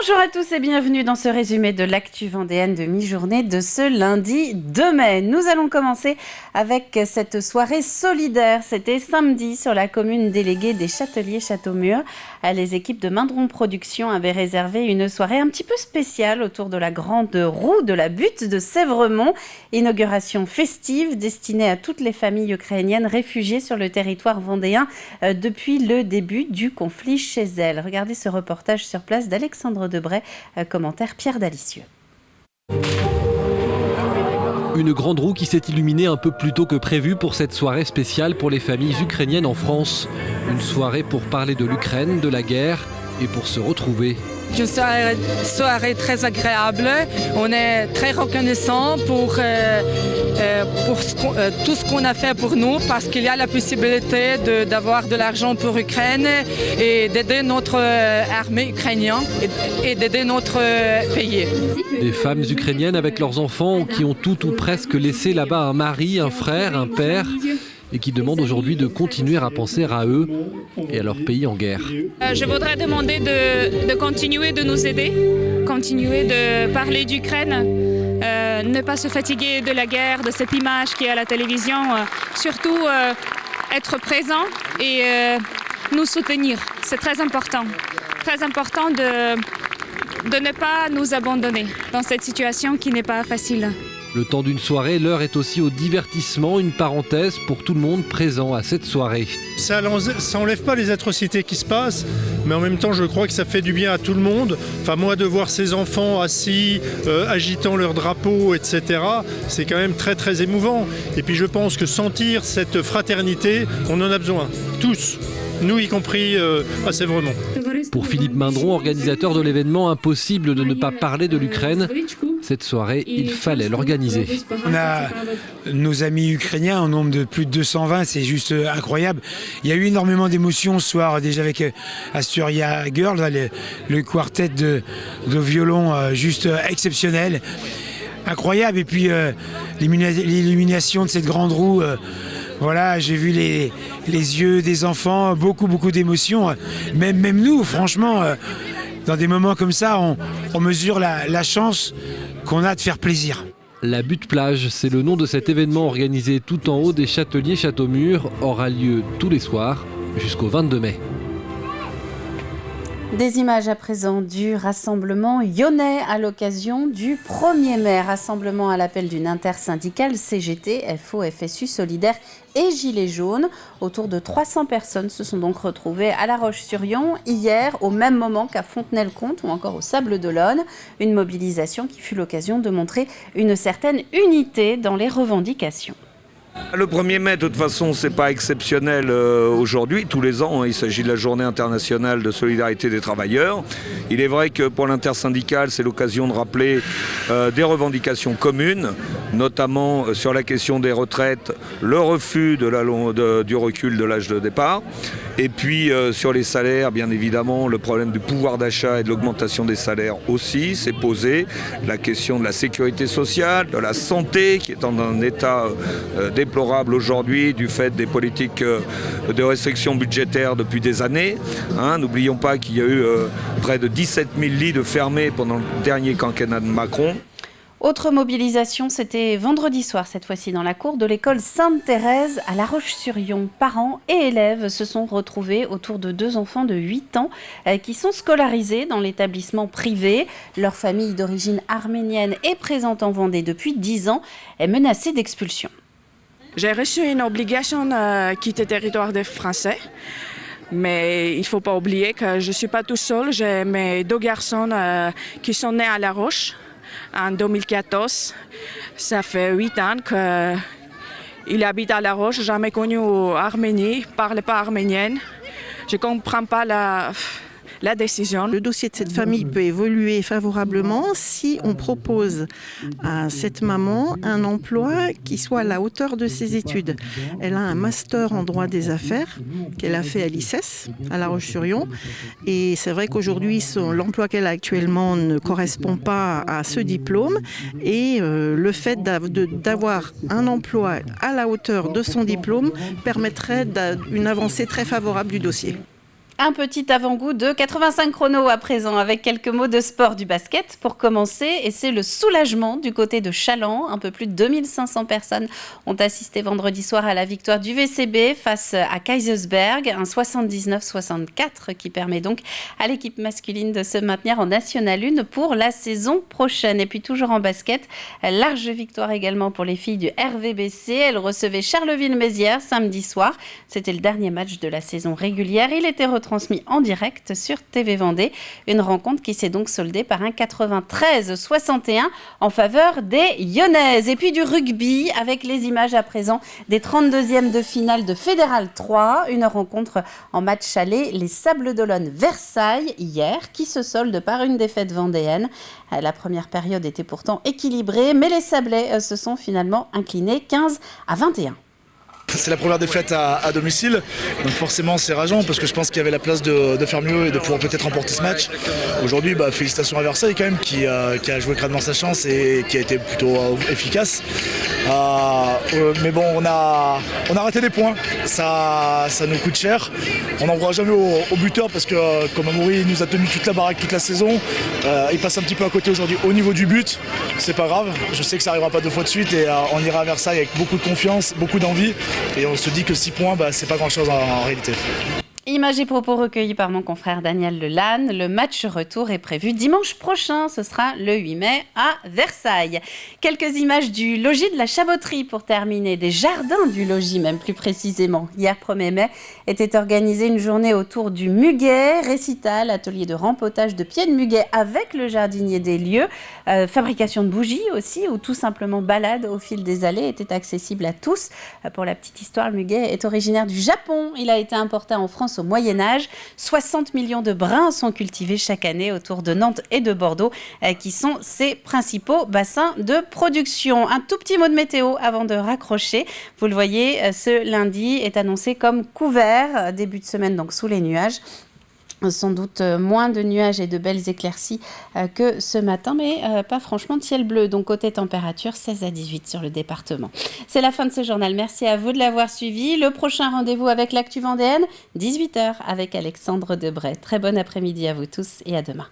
Bonjour à tous et bienvenue dans ce résumé de l'actu vendéenne de mi-journée de ce lundi 2 mai. Nous allons commencer avec cette soirée solidaire. C'était samedi sur la commune déléguée des Châteliers-Châteaumur. Les équipes de Mindron Productions avaient réservé une soirée un petit peu spéciale autour de la grande roue de la butte de Sèvremont. Inauguration festive destinée à toutes les familles ukrainiennes réfugiées sur le territoire vendéen depuis le début du conflit chez elles. Regardez ce reportage sur place d'Alexandre Debray, commentaire Pierre Dalicieux. Une grande roue qui s'est illuminée un peu plus tôt que prévu pour cette soirée spéciale pour les familles ukrainiennes en France. Une soirée pour parler de l'Ukraine, de la guerre et pour se retrouver. Une soirée très agréable. On est très reconnaissant pour tout ce qu'on a fait pour nous, parce qu'il y a la possibilité d'avoir de l'argent pour l'Ukraine et d'aider notre armée ukrainienne et d'aider notre pays. Des femmes ukrainiennes avec leurs enfants qui ont tout ou presque laissé là-bas un mari, un frère, un père, et qui demandent aujourd'hui de continuer à penser à eux et à leur pays en guerre. Je voudrais demander de continuer de nous aider, continuer de parler d'Ukraine, ne pas se fatiguer de la guerre, de cette image qui est à la télévision, surtout être présent et nous soutenir. C'est très important de ne pas nous abandonner dans cette situation qui n'est pas facile. Le temps d'une soirée, l'heure est aussi au divertissement, une parenthèse pour tout le monde présent à cette soirée. Ça n'enlève pas les atrocités qui se passent, mais en même temps je crois que ça fait du bien à tout le monde. Enfin moi, de voir ces enfants assis, agitant leur drapeau, etc., c'est quand même très très émouvant. Et puis je pense que sentir cette fraternité, on en a besoin, tous, nous y compris à Sèvremont. Pour Philippe Mindron, organisateur de l'événement, impossible de ne pas parler de l'Ukraine. Cette soirée, il fallait l'organiser. On a nos amis ukrainiens au nombre de plus de 220, c'est juste incroyable. Il y a eu énormément d'émotions ce soir, déjà avec Asturia Girls, le quartet de violon juste exceptionnel, incroyable. Et puis l'illumination de cette grande roue, voilà, j'ai vu les yeux des enfants, beaucoup d'émotions. Même nous, franchement, dans des moments comme ça, on mesure la chance qu'on a de faire plaisir. La Butte Plage, c'est le nom de cet événement organisé tout en haut des Châteliers-Châteaumur, aura lieu tous les soirs jusqu'au 22 mai. Des images à présent du rassemblement lyonnais à l'occasion du 1er mai. Rassemblement à l'appel d'une intersyndicale CGT, FO, FSU, Solidaire et Gilets jaunes. Autour de 300 personnes se sont donc retrouvées à La Roche-sur-Yon hier, au même moment qu'à Fontenay-le-Comte ou encore au Sables-d'Olonne. Une mobilisation qui fut l'occasion de montrer une certaine unité dans les revendications. Le 1er mai, de toute façon, c'est pas exceptionnel aujourd'hui. Tous les ans, il s'agit de la journée internationale de solidarité des travailleurs. Il est vrai que pour l'intersyndicale, c'est l'occasion de rappeler des revendications communes, notamment sur la question des retraites, le refus du recul de l'âge de départ. Et puis sur les salaires, bien évidemment, le problème du pouvoir d'achat et de l'augmentation des salaires aussi s'est posé. La question de la sécurité sociale, de la santé, qui est dans un état déplorable aujourd'hui du fait des politiques de restriction budgétaire depuis des années. N'oublions pas qu'il y a eu près de 17 000 lits de fermés pendant le dernier quinquennat de Macron. Autre mobilisation, c'était vendredi soir, cette fois-ci dans la cour de l'école Sainte-Thérèse à La Roche-sur-Yon. Parents et élèves se sont retrouvés autour de 2 enfants de 8 ans qui sont scolarisés dans l'établissement privé. Leur famille d'origine arménienne est présente en Vendée depuis 10 ans, est menacée d'expulsion. J'ai reçu une obligation de quitter le territoire des Français. Mais il ne faut pas oublier que je ne suis pas tout seul. J'ai mes 2 garçons qui sont nés à La Roche en 2014. Ça fait 8 ans qu'ils habitent à La Roche. Jamais connu l'Arménie, ne parle pas arménienne. Je ne comprends pas la décision. Le dossier de cette famille peut évoluer favorablement si on propose à cette maman un emploi qui soit à la hauteur de ses études. Elle a un master en droit des affaires qu'elle a fait à l'ICES, à La Roche-sur-Yon. Et c'est vrai qu'aujourd'hui, l'emploi qu'elle a actuellement ne correspond pas à ce diplôme. Et le fait d'avoir un emploi à la hauteur de son diplôme permettrait une avancée très favorable du dossier. Un petit avant-goût de 85 chronos à présent avec quelques mots de sport du basket pour commencer et c'est le soulagement du côté de Challans. Un peu plus de 2500 personnes ont assisté vendredi soir à la victoire du VCB face à Kaisersberg, un 79-64 qui permet donc à l'équipe masculine de se maintenir en National 1 pour la saison prochaine. Et puis toujours en basket, large victoire également pour les filles du RVBC. Elles recevaient Charleville-Mézières samedi soir. C'était le dernier match de la saison régulière. Il était retransmis en direct sur TV Vendée. Une rencontre qui s'est donc soldée par un 93-61 en faveur des Lyonnaises. Et puis du rugby avec les images à présent des 32e de finale de Fédéral 3. Une rencontre en match aller, les Sables d'Olonne-Versailles hier, qui se solde par une défaite vendéenne. La première période était pourtant équilibrée, mais les Sablais se sont finalement inclinés 15-21. C'est la première défaite à domicile, donc forcément c'est rageant parce que je pense qu'il y avait la place de faire mieux et de pouvoir peut-être remporter ce match. Aujourd'hui, félicitations à Versailles quand même qui a joué crânement sa chance et qui a été plutôt efficace. Mais bon, on a raté des points, ça nous coûte cher. On n'en voit jamais au buteur parce que comme Amaury nous a tenu toute la baraque toute la saison, il passe un petit peu à côté aujourd'hui au niveau du but. C'est pas grave, je sais que ça n'arrivera pas 2 fois de suite et on ira à Versailles avec beaucoup de confiance, beaucoup d'envie. Et on se dit que 6 points, c'est pas grand-chose en réalité. Images et propos recueillis par mon confrère Daniel Lelanne. Le match retour est prévu dimanche prochain. Ce sera le 8 mai à Versailles. Quelques images du logis de la Chaboterie pour terminer. Des jardins du logis, même plus précisément. Hier, 1er mai, était organisée une journée autour du muguet. Récital, atelier de rempotage de pieds de muguet avec le jardinier des lieux. Fabrication de bougies aussi, ou tout simplement balade au fil des allées était accessible à tous. Pour la petite histoire, le muguet est originaire du Japon. Il a été importé en France au Moyen-Âge. 60 millions de brins sont cultivés chaque année autour de Nantes et de Bordeaux, qui sont ses principaux bassins de production. Un tout petit mot de météo avant de raccrocher. Vous le voyez, ce lundi est annoncé comme couvert. Début de semaine donc sous les nuages. Sans doute moins de nuages et de belles éclaircies que ce matin, mais pas franchement de ciel bleu. Donc côté température, 16 à 18 sur le département. C'est la fin de ce journal. Merci à vous de l'avoir suivi. Le prochain rendez-vous avec l'Actu Vendéenne, 18h avec Alexandre Debray. Très bon après-midi à vous tous et à demain.